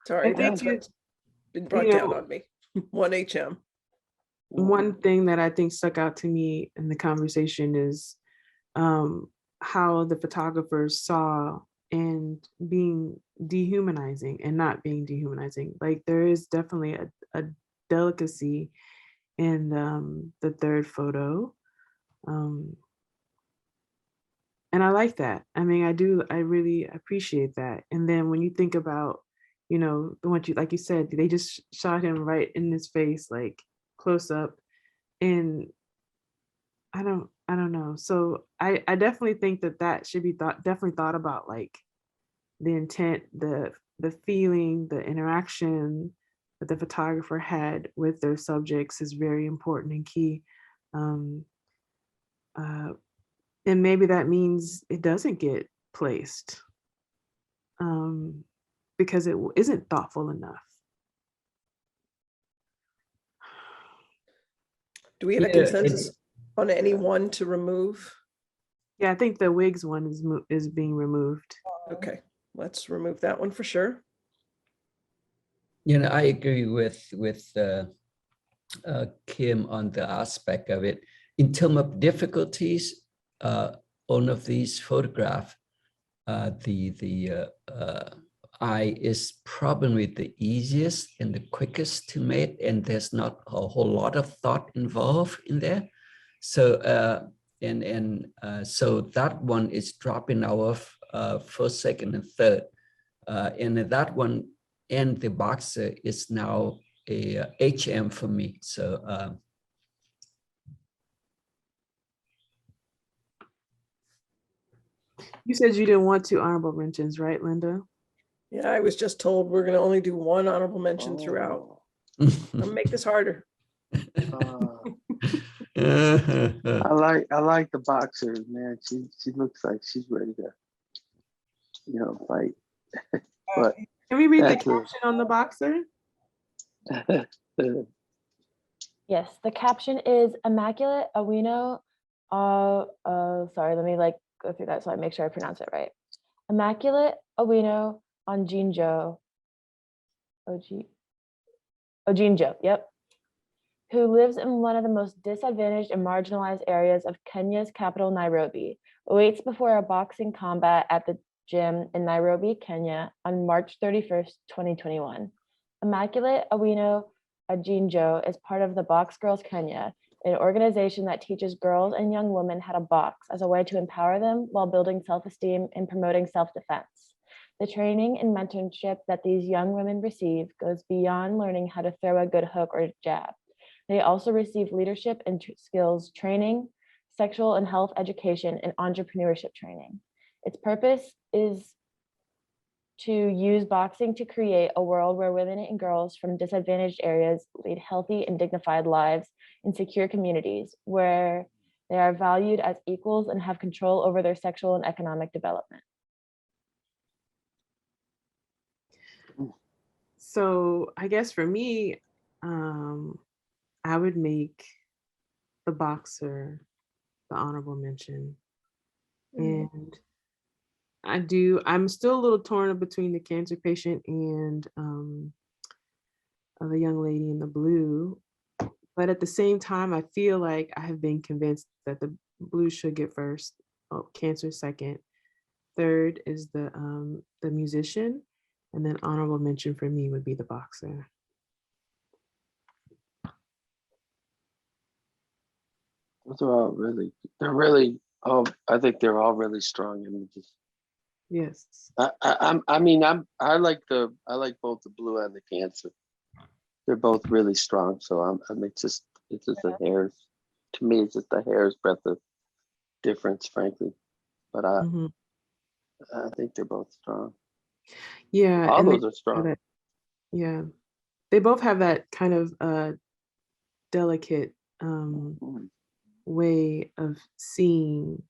Sorry, I think that's been brought down on me. 1 HM. One thing that I think stuck out to me in the conversation is how the photographers saw and being dehumanizing and not being dehumanizing. Like there is definitely a delicacy in the third photo. And I like that. I mean, I really appreciate that. And then when you think about, you know, the one like you said, they just shot him right in his face, like close up. And I don't know. So I definitely think that should be definitely thought about, like the intent, the feeling, the interaction that the photographer had with their subjects is very important and key. And maybe that means it doesn't get placed because it isn't thoughtful enough. Do we have a consensus on any one to remove? Yeah, I think the wigs one is being removed. Okay, let's remove that one for sure. You know, I agree with Kim on the aspect of it. In terms of difficulties, one of these photographs, the eye is probably the easiest and the quickest to make, and there's not a whole lot of thought involved in there. So so that one is dropping our first, second, and third, and that one and the boxer is now a HM for me. So You said you didn't want two honorable mentions, right, Linda? Yeah, I was just told we're gonna only do one honorable mention throughout. I'll make this harder. I like the boxer, man. She looks like she's ready to, fight. But Can we read the that's caption on the boxer? Yes, the caption is Immaculate Awino. Sorry, let me go through that so I make sure I pronounce it right. Immaculate Awino Onjinjo. Ojinjo, yep. Who lives in one of the most disadvantaged and marginalized areas of Kenya's capital, Nairobi, awaits before a boxing combat at the gym in Nairobi, Kenya on March 31st, 2021. Immaculate Awino Ajinjo is part of the Box Girls Kenya, an organization that teaches girls and young women how to box as a way to empower them while building self-esteem and promoting self-defense. The training and mentorship that these young women receive goes beyond learning how to throw a good hook or jab. They also receive leadership and skills training, sexual and health education, and entrepreneurship training. Its purpose is to use boxing to create a world where women and girls from disadvantaged areas lead healthy and dignified lives in secure communities where they are valued as equals and have control over their sexual and economic development. So I guess for me, I would make the boxer the honorable mention. And I'm still a little torn between the cancer patient and the young lady in the blue. But at the same time, I feel like I have been convinced that the blue should get first, cancer second. Third is the musician, and then honorable mention for me would be the boxer. Those are all they're really, I think they're all really strong images. Yes. I like both the blue and the cancer. They're both really strong. So it's just a hair's, to me, it's just a hair's breadth of difference, frankly. But I think they're both strong. Yeah. All those are strong. Yeah. They both have that kind of delicate way of seeing.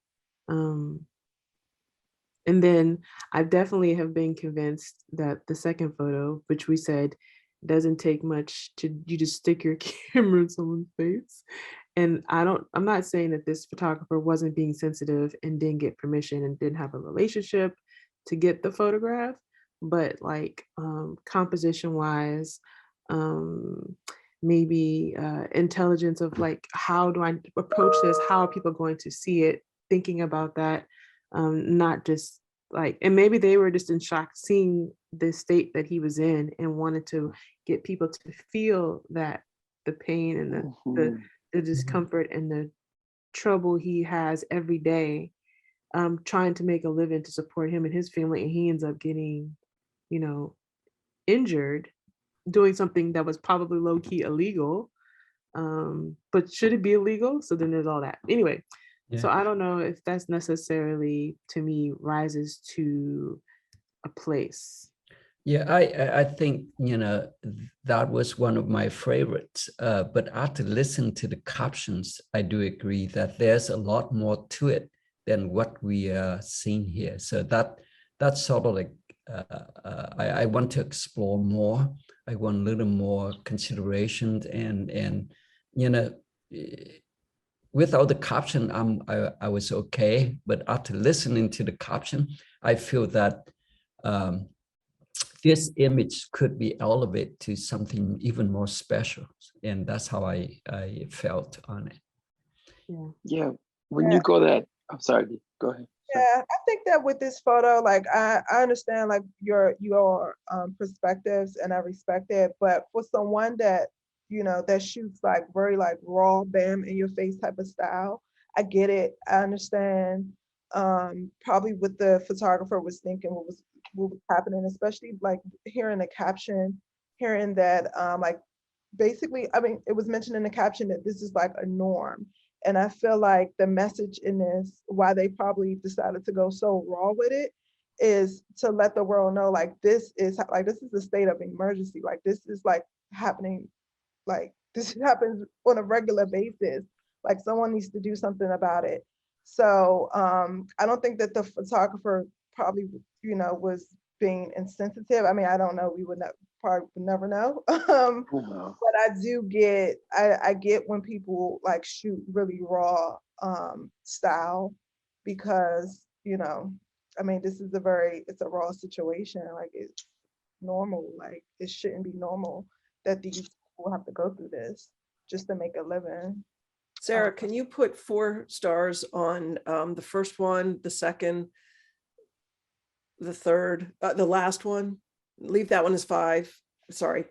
And then I definitely have been convinced that the second photo, which we said doesn't take much you just stick your camera in someone's face. And I'm not saying that this photographer wasn't being sensitive and didn't get permission and didn't have a relationship to get the photograph, but composition wise, maybe intelligence of how do I approach this? How are people going to see it? Thinking about that, not just and maybe they were just in shock seeing the state that he was in and wanted to get people to feel that the pain and the discomfort and the trouble he has every day, trying to make a living to support him and his family, and he ends up getting, injured doing something that was probably low-key illegal, but should it be illegal? So then there's all that anyway. Yeah. So I don't know if that's necessarily, to me, rises to a place. Yeah, I think, that was one of my favorites. But after listening to the captions, I do agree that there's a lot more to it than what we are seeing here. So that's sort of I want to explore more. I want a little more consideration, and without the caption, I was okay. But after listening to the caption, I feel that this image could be elevated to something even more special. And that's how I felt on it. Yeah. Yeah. When Yeah. you go that, I'm sorry, go ahead. Sorry. Yeah, I think that with this photo, like I understand like your perspectives and I respect it, but for someone that, you know, that shoots like very like raw, bam in your face type of style, I get it. I understand probably what the photographer was thinking, what was happening, especially like hearing the caption, hearing that like basically, I mean, it was mentioned in the caption that this is like a norm. And I feel like the message in this, why they probably decided to go so raw with it, is to let the world know like this is a state of emergency. Like this is like happening, like this happens on a regular basis. Like someone needs to do something about it. So I don't think that the photographer probably, you know, was being insensitive. I mean, I don't know. We would not probably would never know. But I do get, I get when people like shoot really raw style because, you know, I mean, this is it's a raw situation. Like it's normal. Like it shouldn't be normal that these people have to go through this just to make a living. Sarah, can you put 4 stars on the first one, the second, the third, the last one? Leave that one as 5. Sorry,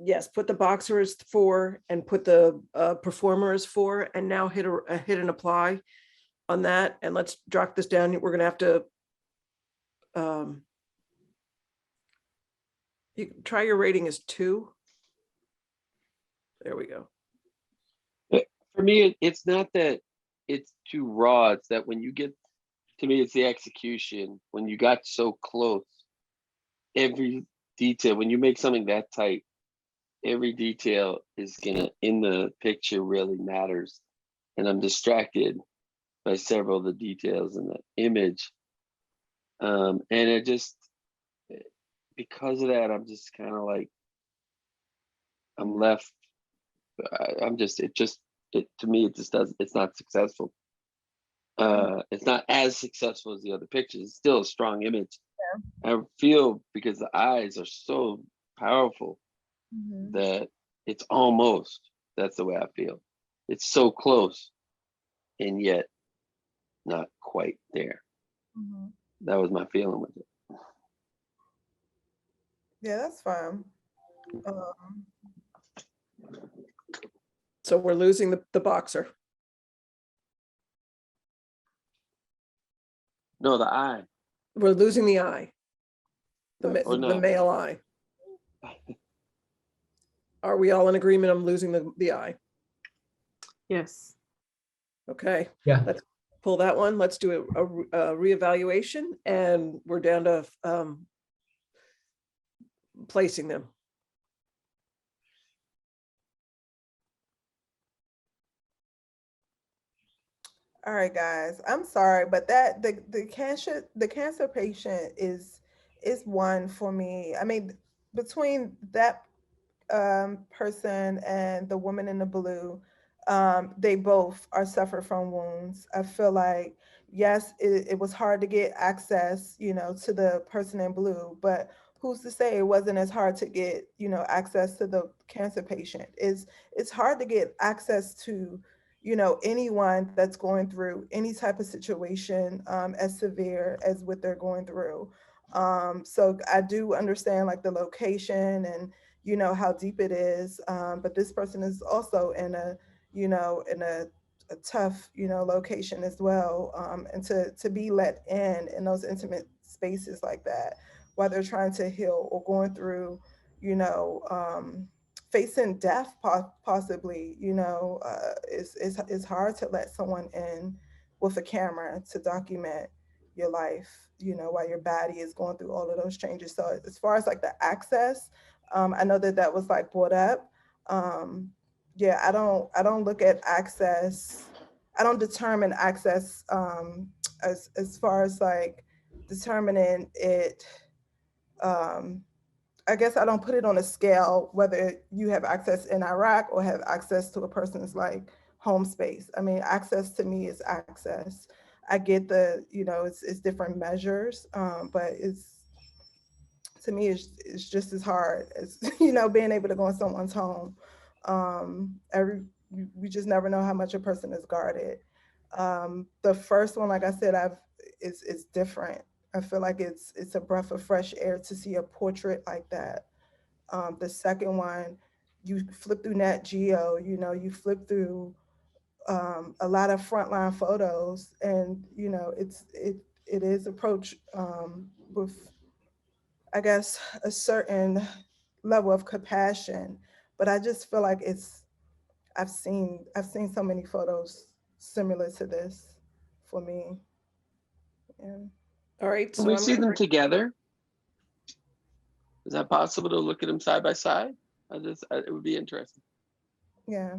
yes, put the boxer as 4 and put the performer as 4, and now hit and apply on that. And let's drop this down. We're going to have to you try your rating as 2. There we go. For me, it's not that it's too raw. It's that when you get, to me, it's the execution. When you got so close, every detail, when you make something that tight, every detail is gonna, in the picture, really matters. And I'm distracted by several of the details in the image. And it just, because of that, I'm just kind of like, I'm left, to me, it just doesn't, it's not successful. It's not as successful as the other pictures. It's still a strong image. Yeah. I feel because the eyes are so powerful that it's almost, that's the way I feel. It's so close and yet not quite there. That was my feeling with it. Yeah, that's fine. So we're losing the boxer. No, the eye. We're losing the eye. The Oh, no. male eye. Are we all in agreement on losing the eye? Yes. Okay. Yeah. Let's pull that one. Let's do a reevaluation, and we're down to placing them. All right, guys. I'm sorry, but that the cancer patient is one for me. I mean, between that person and the woman in the blue, they both are suffer from wounds. I feel like yes, it was hard to get access, you know, to the person in blue, but who's to say it wasn't as hard to get, you know, access to the cancer patient? It's hard to get access to, you know, anyone that's going through any type of situation as severe as what they're going through. So I do understand like the location and, you know, how deep it is. But this person is also in a, you know, in a tough, you know, location as well. And to be let in those intimate spaces like that while they're trying to heal or going through, you know, facing death possibly, you know, it's hard to let someone in with a camera to document your life, you know, while your body is going through all of those changes. So as far as like the access, I know that was like brought up. Yeah, I don't look at access. I don't determine access as far as like determining it I guess I don't put it on a scale whether you have access in Iraq or have access to a person's like home space. I mean, access to me is access. I get the, you know, it's different measures, but to me, it's just as hard as, you know, being able to go in someone's home. We just never know how much a person is guarded. The first one, like I said, it's different. I feel like it's a breath of fresh air to see a portrait like that. The second one, you flip through Nat Geo, you know, you flip through a lot of frontline photos, and you know, it is approached with, I guess, a certain level of compassion. But I just feel like I've seen so many photos similar to this for me. And All right, Can so we I'm see gonna them bring, together? Is that possible to look at them side by side? It would be interesting. yeah.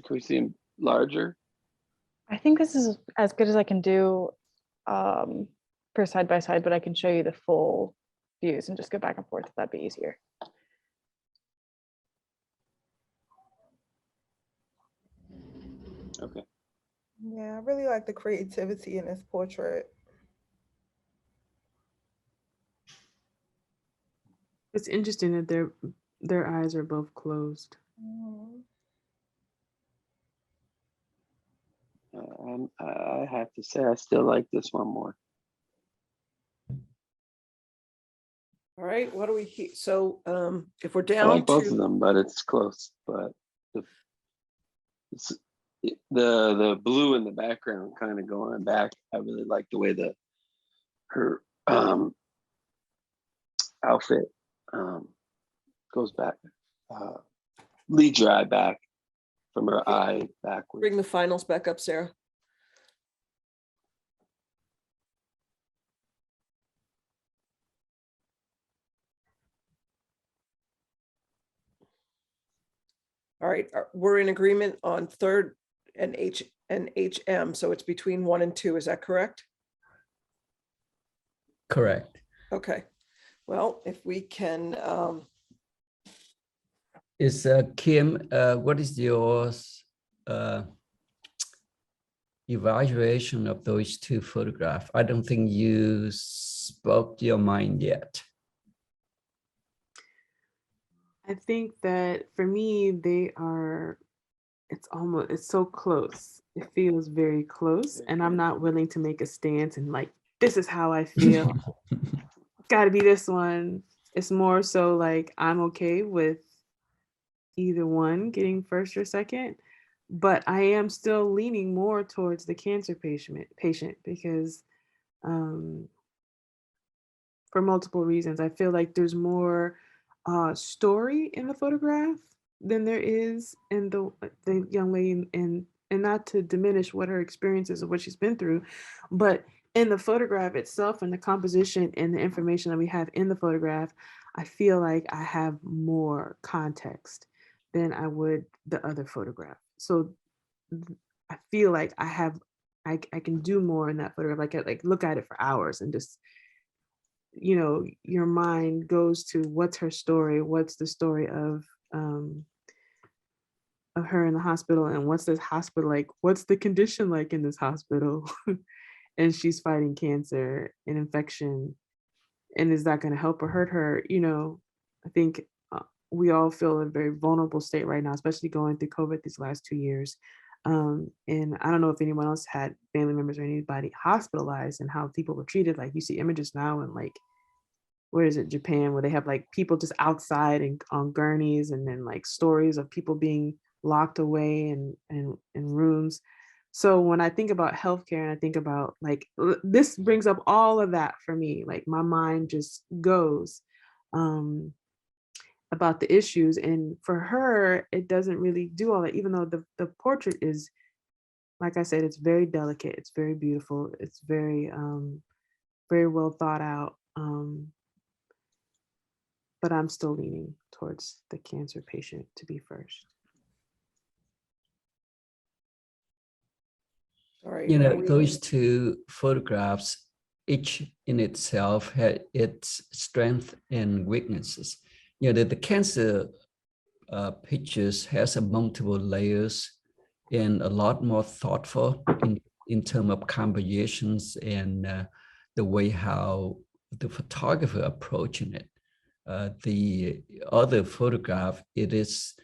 Can we see them larger? I think this is as good as I can do for side by side, but I can show you the full views and just go back and forth if that'd be easier. Okay. Yeah, I really like the creativity in this portrait. It's interesting that their eyes are both closed. Mhm. I have to say, I still like this one more. all right, what do we, so if we're I down like both of to, them, but it's close. But the blue in the background kind of going back. I really like the way her outfit goes back, leads your eye back from her eye backwards. bring the finals back up, Sarah. All right, we're in agreement on third and HM, so it's between 1 and 2, is that correct? Correct. Okay, well, if we can, Is Kim, what is your evaluation of those two photographs? I don't think you spoke your mind yet. I think that for me, it's so close. It feels very close. And I'm not willing to make a stance and like, this is how I feel. Gotta be this one. It's more so like, I'm okay with either one getting first or second, but I am still leaning more towards the cancer patient because for multiple reasons. I feel like there's more story in the photograph than there is in the young lady, and not to diminish what her experiences or what she's been through, but in the photograph itself and the composition and the information that we have in the photograph, I feel like I have more context than I would the other photograph. So I feel like I can do more in that photograph. Like I like look at it for hours and just, you know, your mind goes to what's her story, what's the story of her in the hospital, and what's this hospital like, what's the condition like in this hospital. And she's fighting cancer and infection, and is that going to help or hurt her? You know, I think we all feel in a very vulnerable state right now, especially going through COVID these last 2 years. And I don't know if anyone else had family members or anybody hospitalized and how people were treated. Like you see images now and like, where is it, Japan, where they have like people just outside and on gurneys, and then like stories of people being locked away in rooms. So when I think about healthcare and I think about like, this brings up all of that for me, like my mind just goes about the issues. And for her, it doesn't really do all that, even though the portrait is, like I said, it's very delicate, it's very beautiful, it's very, very well thought out. But I'm still leaning towards the cancer patient to be first. All right. You are know, we- those two photographs, each in itself had its strength and weaknesses. You know, the cancer pictures has a multiple layers and a lot more thoughtful in terms of compositions and the way how the photographer approaching it. The other photograph, it's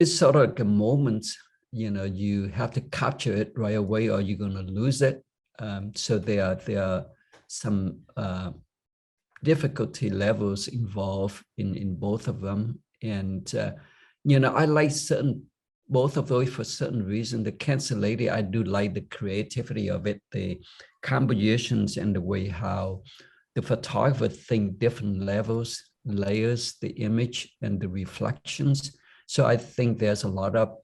sort of like a moment, you know, you have to capture it right away or you're going to lose it. So there are some difficulty levels involved in both of them. And, you know, I like both of those for certain reason. The cancer lady, I do like the creativity of it, the compositions and the way how the photographer think different levels, layers, the image and the reflections. So I think there's a lot of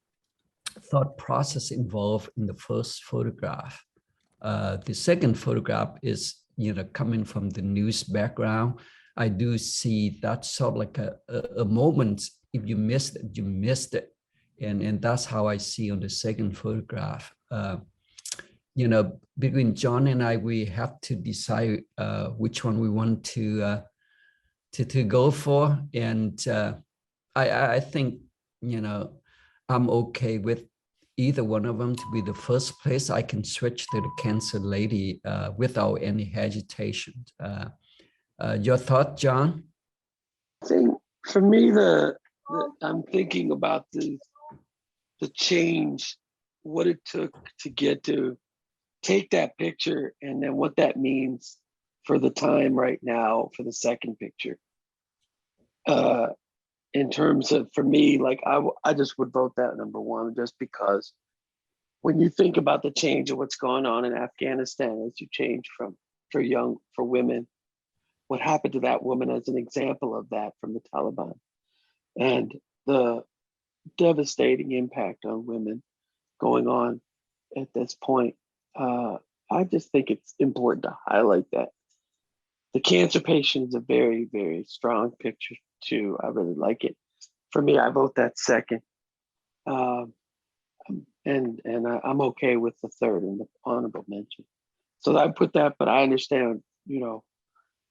thought process involved in the first photograph. The second photograph is, you know, coming from the news background. I do see that sort of like a moment. If you missed it, you missed it. And that's how I see on the second photograph. You know, between John and I, we have to decide which one we want to go for. And I think, you know, I'm okay with either one of them to be the first place. I can switch to the cancer lady without any hesitation. Your thought, John? I think for me, I'm thinking about the change, what it took to get to take that picture, and then what that means for the time right now for the second picture. In terms of, for me, like I just would vote that number one, just because when you think about the change of what's going on in Afghanistan, as you change for women, what happened to that woman as an example of that from the Taliban, and the devastating impact on women going on at this point. I just think it's important to highlight that. The cancer patient is a very, very strong picture too. I really like it. For me, I vote that second. And I'm okay with the third and the honorable mention. So I put that, but I understand, you know,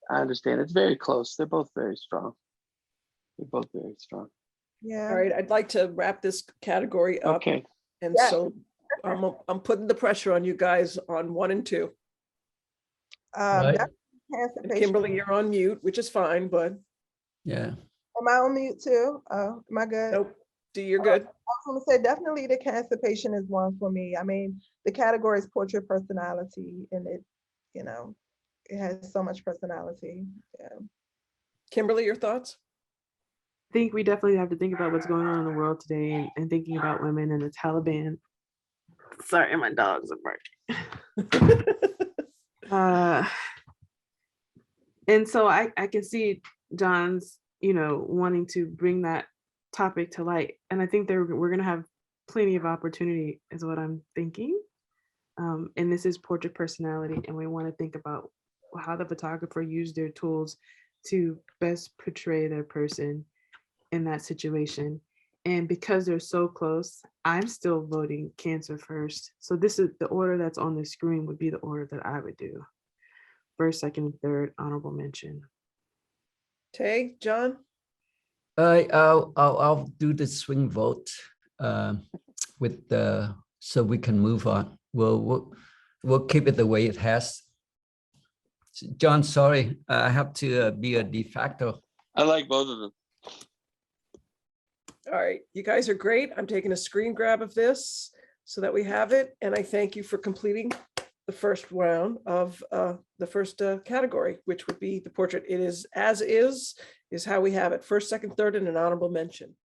I understand it's very close. They're both very strong. They're both very strong. Yeah. All right, I'd like to wrap this category up. Okay. And Yeah. so I'm putting the pressure on you guys on 1 and 2. Right. That's cancer And patient. Kimberly, you're on mute, which is fine, but Yeah. Am I on mute too? Am I good? nope, you're good. I was going to say definitely the cancer patient is one for me. I mean, the category is portrait personality, and it, you know, it has so much personality. Yeah. Kimberly, your thoughts? I think we definitely have to think about what's going on in the world today, and thinking about women and the Taliban. Sorry, my dogs are barking. And so I can see John's, you know, wanting to bring that topic to light. And I think we're going to have plenty of opportunity is what I'm thinking. And this is portrait personality. And we want to think about how the photographer used their tools to best portray their person in that situation. And because they're so close, I'm still voting cancer first. So this is the order that's on the screen would be the order that I would do. First, second, and third, honorable mention. Tay, John? I'll do the swing vote with so we can move on. We'll keep it the way it has. John, sorry, I have to be a de facto. I like both of them. All right, you guys are great. I'm taking a screen grab of this so that we have it. And I thank you for completing the first round of the first category, which would be the portrait. It is as is how we have it. First, second, third, and an honorable mention.